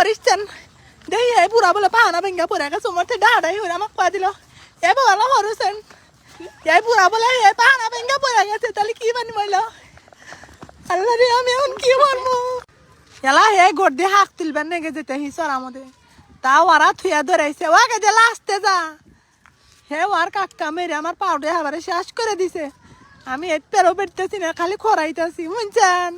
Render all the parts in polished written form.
হরিছেন দেই এই বুড়া বলে পাহানা ভেঙ্গা পড়ে গেছে মরতে ডাড়াই হয়ে আমাকে পা দিল এ বাবা হরছেন এই বুড়া বলে এই পাহানা ভেঙ্গা পড়ে গেছে তাহলে কি বানি বলল আল্লাহ রে আমি এখন কি বলবো এলা হে গোট দিয়ে হাঁক তুলবেন নেগে যেতে হিসর আমাদের তাও ওরা থুয়া ধরাইছে ওকে দিয়ে লাস্টে যা হে ওর কাকা মেরে আমার পাউডে হাবারে শেষ করে দিছে আমি এর পেরো পেটতেছি না খালি খরাইতেছি বুঝছেন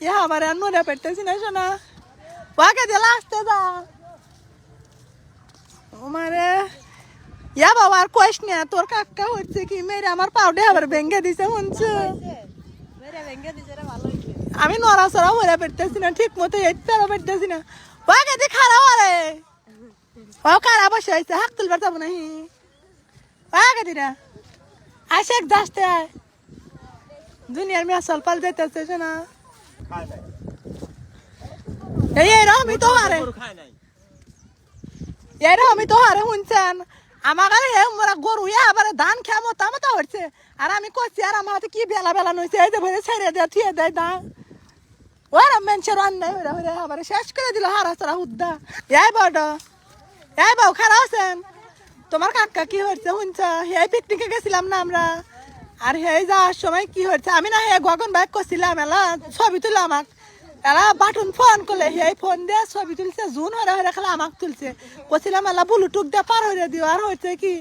এ হাবারে আর মরে পেটতেছি না শোনা ওকে দিয়ে লাস্টে যা মারে ইয়া বাবা আর কইস না তোর কাকা হচ্ছে কি মেরে আমার পাউডে হাবারে ভেঙে দিছে শুনছো আমি নড়াচড়া হয়ে পেটতেছি না ঠিক মতো এর পেরো পেটতেছি না ওকে দিয়ে খারাপ আরে ও খারাপ বসে হয়েছে হাক তুলবার যাবো নাহি ওকে দিনা আশেক যাসতে দুনিয়ার মেয়ে আসল পাল যেতেছে শোনা এইরকমই তো হারে এইরকমই তো হারে শুনছেন আমার কাছে হে মোরা গরু আবার ধান খেয়ে মতো মতো হচ্ছে আর আমি করছি আর আমার হাতে কি বেলা বেলা নইছে এই যে ভরে ছেড়ে দেয় থিয়ে দেয় দা ওরা মানুষের অন্যায় হয়ে হয়ে আবার শেষ করে দিল হারা চড়া হুদ্দা এই বড় এই বউ খারাপ আছেন তোমার কাকা কি হচ্ছে শুনছ হে পিকনিকে গেছিলাম না আমরা আর হে যাওয়ার সময় কি হচ্ছে আমি না হে গগন বাইক করছিলাম এলা ছবি তুলে আমাক এলা বাটন ফোন করলে হে ফোন দিয়ে ছবি তুলছে জুন হরে হরে খেলা আমাক তুলছে করছিলাম এলা ব্লুটুথ দিয়ে পার হয়ে দিও আর হচ্ছে কি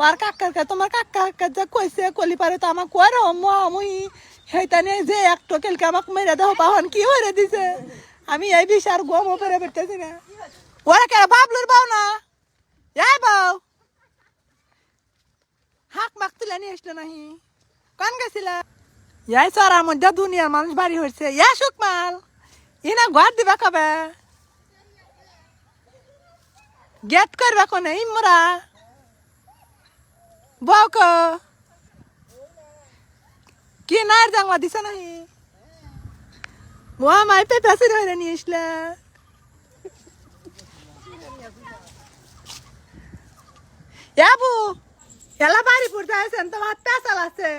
আর কাকার তোমার কাকা যা কইছে কলি পারে তো আমাক কয় মুই সেইটানে যে একটু কেলকে আমাক মেরে দেহ পাহন কি হরে দিছে আমি এই বিষার গম পেরে বেরতেছি না ওরা কে বাবলুর বাউ না এই বাউ হাক মাক তুলে নিয়ে আসলো নাহি কান গেছিলা এই চড়ার মধ্যে দুনিয়ার মানুষ বাড়ি হচ্ছে ইয়া সুকমাল ইনা ঘর দিবা কবে গেট করবে কোনে ইমরা বউক কি নার জাংলা দিছে নাহি মোয়া মাই পেপাসি ধরে নিয়ে আসলা যাবো এলা বাড়ি পড়তে আছেন তোমার পেশাল আছে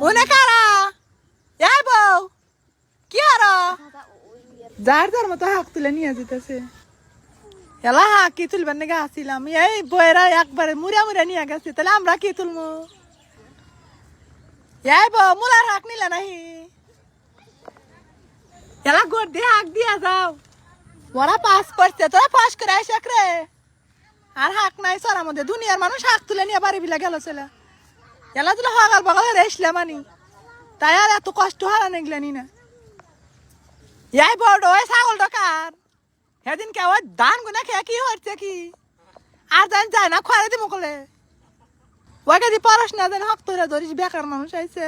ওনে কারা এই বউ কি আর যার যার মতো হাক তুলে নিয়ে যেতেছে এলা হাক কি তুলবেন নাকি আসছিলাম এই বইরা একবারে মুড়া মুড়া নিয়ে গেছে তাহলে আমরা কি তুলবো এই বউ মুলার হাক নিলে নাহি এলা গোট দিয়ে হাক দিয়া যাও ওরা পাস করছে তোরা পাস করে আসে রে আর হাক নাই সরার মধ্যে দুনিয়ার মানুষ হাক তুলে নিয়ে বাড়ি বিলা গেল ছেলে এলা তুলে হগাল বগাল রেসলে মানি তাই আর এত কষ্ট হারা নেগলেনি না এই বড় ওই ছাগল ডকার সেদিন কে ওই ধান গুনা খেয়ে কি হচ্ছে কি আর জান যায় না খোয়ারে দিব কলে ওকে দি পড়াশোনা জান হক তোরা ধরিস বেকার মানুষ আইছে